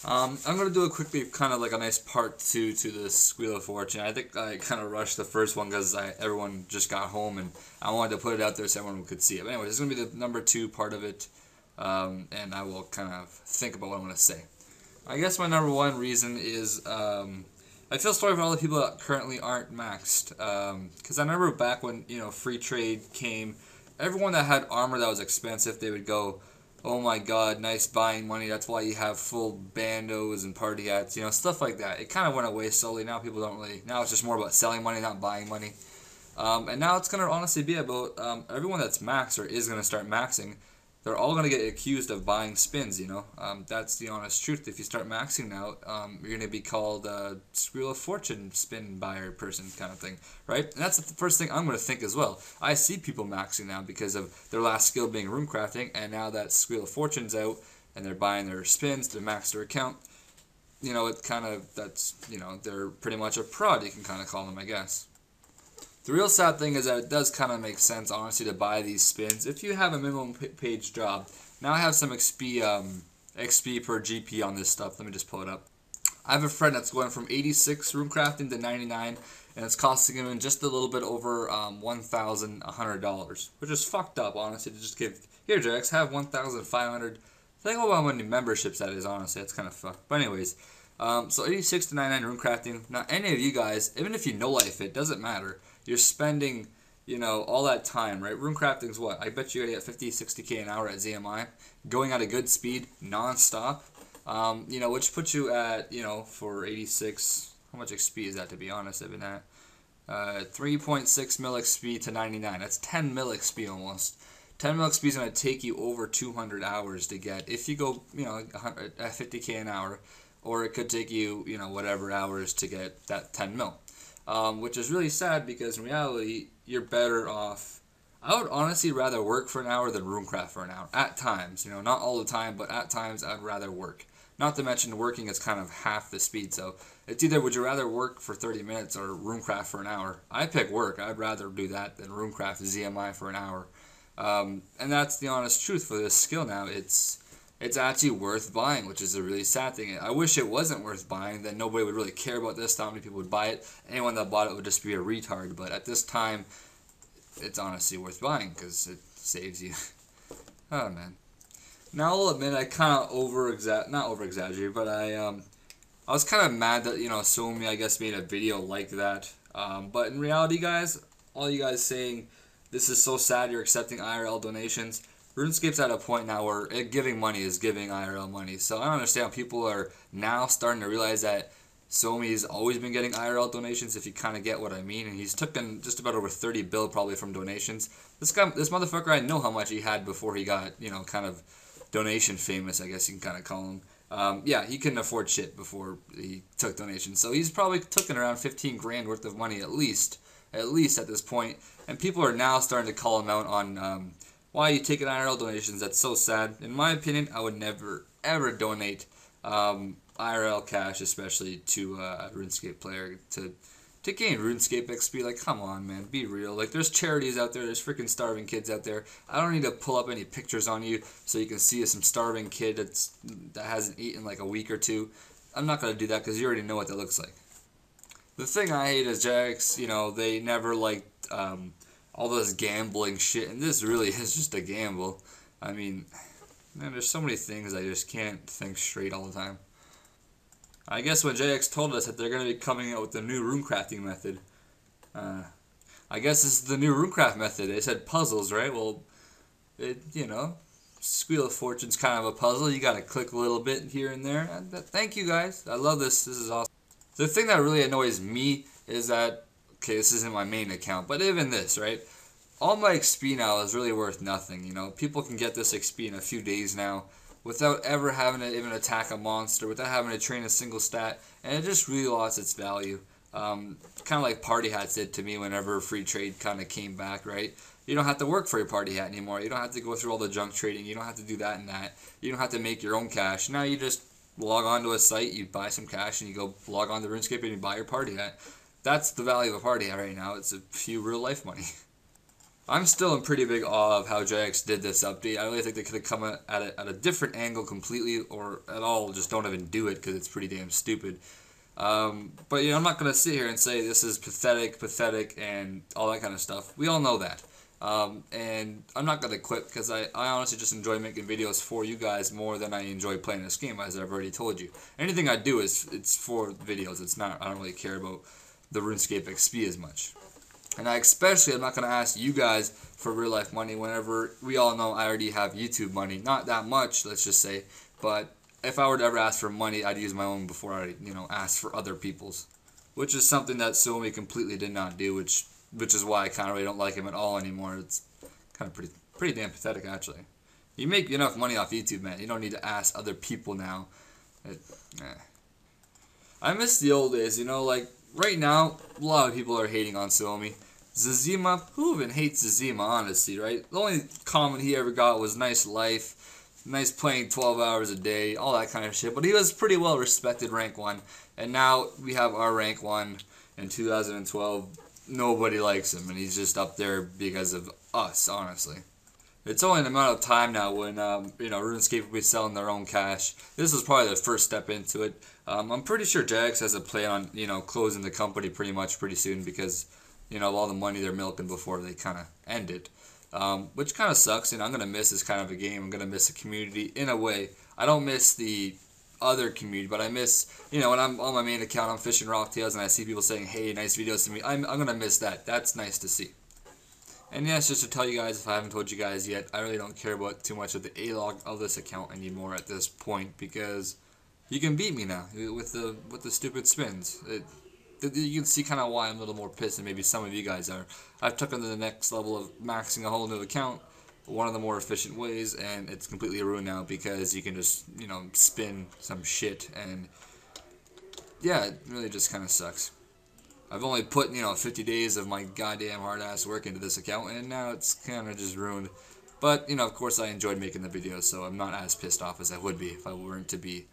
I'm gonna do a quickly kind of like a nice part two to this Wheel of Fortune. I think I kind of rushed the first one because everyone just got home and I wanted to put it out there so everyone could see it. But anyway, this is gonna be the number two part of it, and I will kind of think about what I'm gonna say. I guess my number one reason is I feel sorry for all the people that currently aren't maxed. Because I remember back when free trade came, everyone that had armor that was expensive, they would go, "Oh my God, nice buying money. That's why you have full bandos and party hats, stuff like that." It kind of went away slowly. Now people don't really. Now it's just more about selling money, not buying money. And now it's gonna honestly be about everyone that's maxed or is gonna start maxing. They're all gonna get accused of buying spins. That's the honest truth. If you start maxing now, you're gonna be called a Wheel of Fortune spin buyer person kind of thing, right? And that's the first thing I'm gonna think as well. I see people maxing now because of their last skill being runecrafting, and now that Wheel of Fortune's out and they're buying their spins to max their account. It kind of they're pretty much a prod. You can kind of call them, I guess. The real sad thing is that it does kind of make sense, honestly, to buy these spins if you have a minimum page job. Now I have some XP per GP on this stuff. Let me just pull it up. I have a friend that's going from 86 runecrafting to 99, and it's costing him just a little bit over $1,100, which is fucked up, honestly, to just give, "Here, Jax, have 1,500. Think about how many memberships that is, honestly. That's kind of fucked. But anyways, so 86 to 99 runecrafting. Now, any of you guys, even if you no life it, doesn't matter. You're spending, all that time, right? Runecrafting's what? I bet you're going to get 50, 60K an hour at ZMI, going at a good speed, non-stop, which puts you at, for 86, how much XP is that, to be honest? I've been at 3.6 mil XP to 99. That's 10 mil XP almost. 10 mil XP is going to take you over 200 hours to get, if you go, at 50K an hour, or it could take you, whatever hours to get that 10 mil. Which is really sad because in reality, you're better off. I would honestly rather work for an hour than runecraft for an hour. At times, not all the time, but at times I'd rather work. Not to mention working is kind of half the speed, so it's either would you rather work for 30 minutes or runecraft for an hour. I pick work. I'd rather do that than runecraft ZMI for an hour. And that's the honest truth for this skill now. It's actually worth buying, which is a really sad thing. I wish it wasn't worth buying, then nobody would really care about this, not many people would buy it. Anyone that bought it would just be a retard, but at this time, it's honestly worth buying because it saves you. Oh, man. Now, I'll admit I kind of not over-exaggerate, but I was kind of mad that, Somi, I guess, made a video like that. But in reality, guys, all you guys saying, "This is so sad you're accepting IRL donations," RuneScape's at a point now where giving money is giving IRL money. So I don't understand how people are now starting to realize that Somi's always been getting IRL donations, if you kind of get what I mean. And he's taken just about over 30 bill probably from donations. This motherfucker, I know how much he had before he got, kind of donation famous, I guess you can kind of call him. Yeah, he couldn't afford shit before he took donations. So he's probably taken around 15 grand worth of money at least at this point. And people are now starting to call him out on why are you taking IRL donations? That's so sad. In my opinion, I would never, ever donate IRL cash, especially to a RuneScape player to gain RuneScape XP. Like, come on, man, be real. Like, there's charities out there. There's freaking starving kids out there. I don't need to pull up any pictures on you so you can see some starving kid that hasn't eaten like a week or two. I'm not going to do that because you already know what that looks like. The thing I hate is Jax, they never liked all this gambling shit, and this really is just a gamble. I mean, man, there's so many things I just can't think straight all the time. I guess when JX told us that they're going to be coming out with the new runecrafting method, I guess this is the new runecraft method. They said puzzles, right? Well, Wheel of Fortune's kind of a puzzle. You got to click a little bit here and there. Thank you, guys. I love this. This is awesome. The thing that really annoys me is that, okay, this isn't my main account, but even this, right? All my XP now is really worth nothing, People can get this XP in a few days now without ever having to even attack a monster, without having to train a single stat, and it just really lost its value. Kind of like party hats did to me whenever free trade kind of came back, right? You don't have to work for your party hat anymore. You don't have to go through all the junk trading. You don't have to do that and that. You don't have to make your own cash. Now you just log on to a site, you buy some cash, and you go log on to RuneScape and you buy your party hat. That's the value of a party hat right now. It's a few real life money. I'm still in pretty big awe of how JX did this update. I really think they could have come at it at a different angle completely, or at all just don't even do it because it's pretty damn stupid. But I'm not gonna sit here and say this is pathetic, and all that kind of stuff. We all know that. And I'm not gonna quit because I honestly just enjoy making videos for you guys more than I enjoy playing this game, as I've already told you. Anything I do it's for videos. It's not. I don't really care about the RuneScape XP as much. And I'm not gonna ask you guys for real life money whenever we all know I already have YouTube money. Not that much, let's just say, but if I were to ever ask for money, I'd use my own before I, ask for other people's, which is something that Suomi completely did not do, which is why I kind of really don't like him at all anymore. It's kind of pretty damn pathetic, actually. You make enough money off YouTube, man. You don't need to ask other people now. I miss the old days, like right now, a lot of people are hating on Suomi. Zazima, who even hates Zazima, honestly, right? The only comment he ever got was nice life. Nice playing 12 hours a day, all that kind of shit. But he was pretty well respected rank 1. And now we have our rank 1 in 2012. Nobody likes him, and he's just up there because of us, honestly. It's only an amount of time now when, RuneScape will be selling their own cash. This is probably the first step into it. I'm pretty sure Jax has a plan on, closing the company pretty soon because, of all the money they're milking before they kind of end it. Which kind of sucks, I'm going to miss this kind of a game. I'm going to miss the community in a way. I don't miss the other community, but I miss, when I'm on my main account, I'm fishing Rocktails, and I see people saying, hey, nice videos to me. I'm going to miss that. That's nice to see. And yes, just to tell you guys, if I haven't told you guys yet, I really don't care about too much of the A-log of this account anymore at this point, because you can beat me now with the stupid spins. You can see kind of why I'm a little more pissed than maybe some of you guys are. I've taken to the next level of maxing a whole new account, one of the more efficient ways, and it's completely ruined now because you can just, spin some shit, and yeah, it really just kind of sucks. I've only put, 50 days of my goddamn hard-ass work into this account, and now it's kind of just ruined. But, of course I enjoyed making the videos, so I'm not as pissed off as I would be if I weren't to be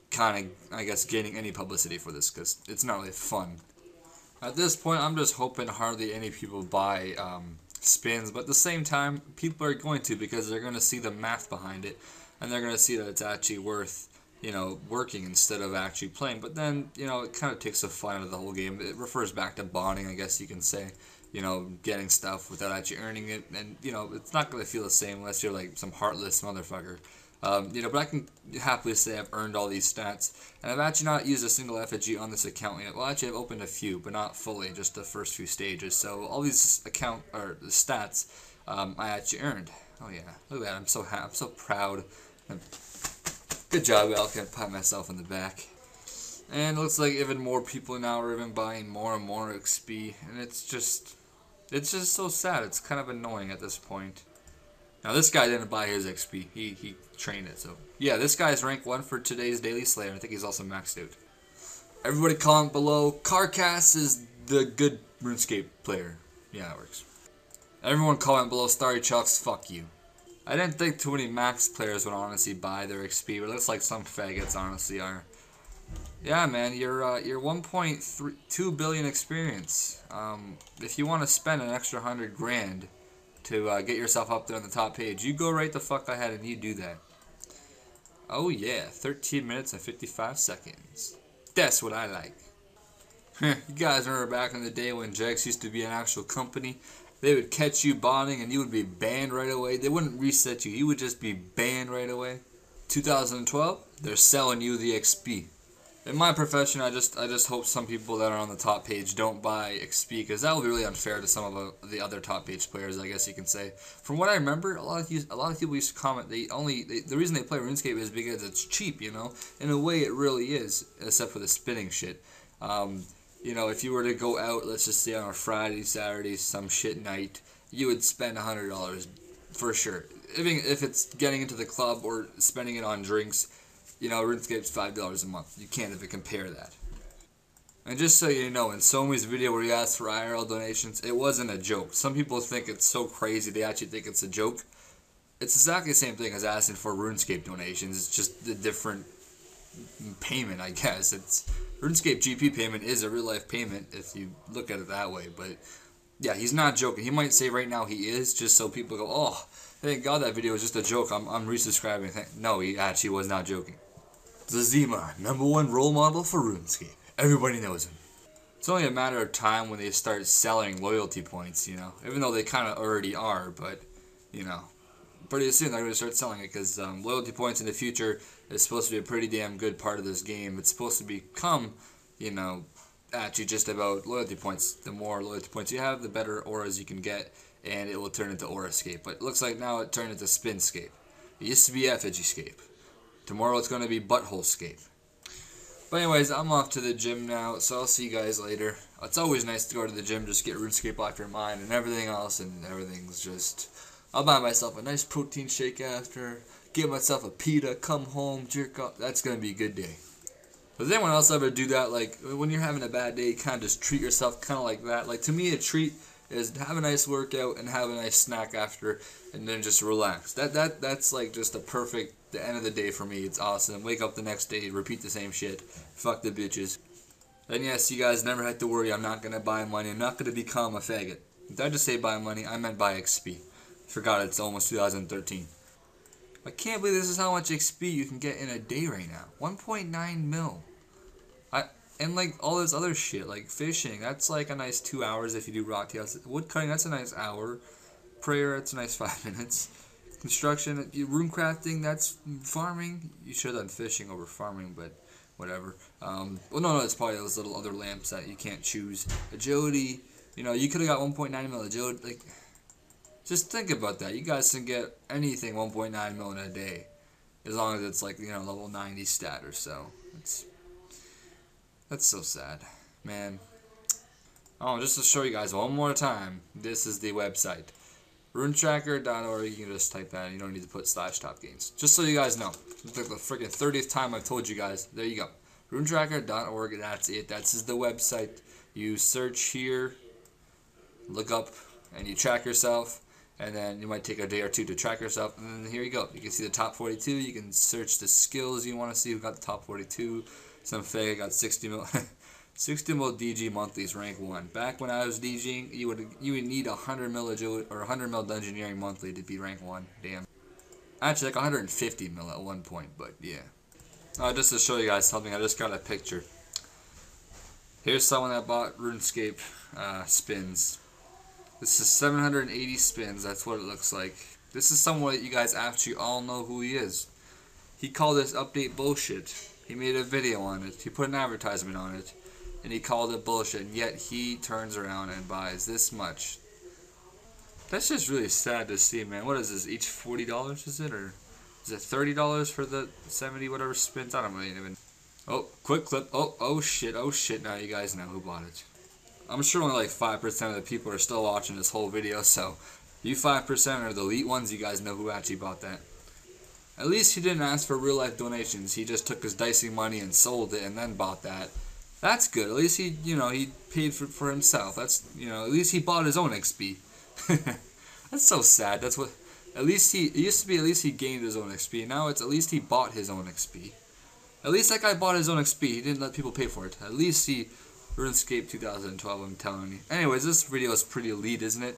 kind of, I guess, gaining any publicity for this, because it's not really fun. At this point, I'm just hoping hardly any people buy spins, but at the same time, people are going to, because they're going to see the math behind it, and they're going to see that it's actually worth, working instead of actually playing. But then, it kind of takes the fun out of the whole game. It refers back to bonding, I guess you can say, getting stuff without actually earning it, and, it's not going to feel the same unless you're like some heartless motherfucker. But I can happily say I've earned all these stats, and I've actually not used a single effigy on this account yet. Well, actually, I've opened a few, but not fully, just the first few stages. So all these stats, I actually earned. Oh yeah, look at that! I'm so happy. I'm so proud. Good job, Al. Can pat myself on the back. And it looks like even more people now are even buying more and more XP, and it's just so sad. It's kind of annoying at this point. Now this guy didn't buy his XP, he trained it, so yeah, this guy's rank 1 for today's Daily Slayer. I think he's also maxed out. Everybody comment below, Carcass is the good RuneScape player. Yeah, that works. Everyone comment below, Starry Chucks, fuck you. I didn't think too many max players would honestly buy their XP, but it looks like some faggots honestly are. Yeah, man, you're 1.2 billion experience. If you want to spend an extra 100 grand to get yourself up there on the top page, you go right the fuck ahead and you do that. Oh yeah, 13 minutes and 55 seconds. That's what I like. You guys remember back in the day when Jax used to be an actual company? They would catch you bonding and you would be banned right away. They wouldn't reset you, you would just be banned right away. 2012, they're selling you the XP. In my profession, I just hope some people that are on the top page don't buy XP, because that would be really unfair to some of the other top page players, I guess you can say. From what I remember, a lot of people used to comment the reason they play RuneScape is because it's cheap, In a way, it really is, except for the spinning shit. If you were to go out, let's just say on a Friday, Saturday, some shit night, you would spend $100 for sure. If it's getting into the club or spending it on drinks. RuneScape's $5 a month. You can't even compare that. And just so you know, in Somi's video where he asked for IRL donations, it wasn't a joke. Some people think it's so crazy they actually think it's a joke. It's exactly the same thing as asking for RuneScape donations. It's just a different payment, I guess. RuneScape GP payment is a real life payment if you look at it that way, but Yeah, he's not joking. He might say right now he is, just so people go, oh, thank God that video was just a joke. I'm resubscribing. No, he actually was not joking. Zazima, #1 role model for RuneScape. Everybody knows him. It's only a matter of time when they start selling loyalty points, you know. Even though they kind of already are, but, you know, pretty soon they're going to start selling it because loyalty points in the future is supposed to be a pretty damn good part of this game. It's supposed to become, you know, actually just about loyalty points. The more loyalty points you have, the better auras you can get, and it will turn into Aurascape. But it looks like now it turned into Spinscape. It used to be Effigyscape. Tomorrow it's going to be Buttholescape. But anyways, I'm off to the gym now, so I'll see you guys later. It's always nice to go to the gym, just get RuneScape off your mind and everything else, and everything's just... I'll buy myself a nice protein shake after, get myself a pita, come home, jerk off. That's going to be a good day. Does anyone else ever do that? Like, when you're having a bad day, kind of just treat yourself kind of like that. Like, to me, a treat is to have a nice workout and have a nice snack after, and then just relax. That's like just the end of the day for me. It's awesome. Wake up the next day, repeat the same shit. Fuck the bitches. And yes, you guys never have to worry. I'm not gonna buy money. I'm not gonna become a faggot. Did I just say buy money? I meant buy XP. Forgot it's almost 2013. I can't believe this is how much XP you can get in a day right now. 1.9 mil. And like all this other shit, like fishing, that's like a nice 2 hours if you do rock tails. Wood cutting, that's a nice hour. Prayer, that's a nice 5 minutes. Construction, rune crafting, that's farming. You should have done fishing over farming, but whatever. Well, no, it's probably those little other lamps that you can't choose. Agility, you know, you could have got 1.9 mil agility. Like, just think about that. You guys can get anything 1.9 mil in a day, as long as it's like, you know, level 90 stat or so. That's so sad, man. Oh, just to show you guys one more time, this is the website. Runetracker.org, you can just type that in. You don't need to put /topgains. Just so you guys know. It's like the freaking 30th time I've told you guys. There you go. Runetracker.org, that's it. That's the website. You search here, look up, and you track yourself. And then you might take a day or two to track yourself. And then here you go. You can see the top 42. You can search the skills you want to see. Who got the top 42. Some fake got 60 mil. 60 mil DG monthlies, rank 1. Back when I was DGing, you would need 100 mil agility or 100 mil dungeoneering monthly to be rank 1. Damn. Actually, like 150 mil at one point, but yeah. Just to show you guys something, I just got a picture. Here's someone that bought RuneScape spins. This is 780 spins. That's what it looks like. This is someone that you guys actually all know who he is. He called this update bullshit. He made a video on it. He put an advertisement on it. And he called it bullshit. And yet he turns around and buys this much. That's just really sad to see, man. What is this? Each $40 is it? Or is it $30 for the 70 whatever spins? I don't really even... Oh, quick clip. Oh shit. Oh shit. Now you guys know who bought it. I'm sure only like 5% of the people are still watching this whole video. So you 5% are the elite ones. You guys know who actually bought that. At least he didn't ask for real life donations. He just took his dicey money and sold it and then bought that. That's good. At least he, you know, he paid for himself. That's, you know, at least he bought his own XP. That's so sad. That's what, at least he, it used to be at least he gained his own XP. Now it's at least he bought his own XP. At least that guy bought his own XP. He didn't let people pay for it. At least he, RuneScape 2012, I'm telling you. Anyways, this video is pretty elite, isn't it?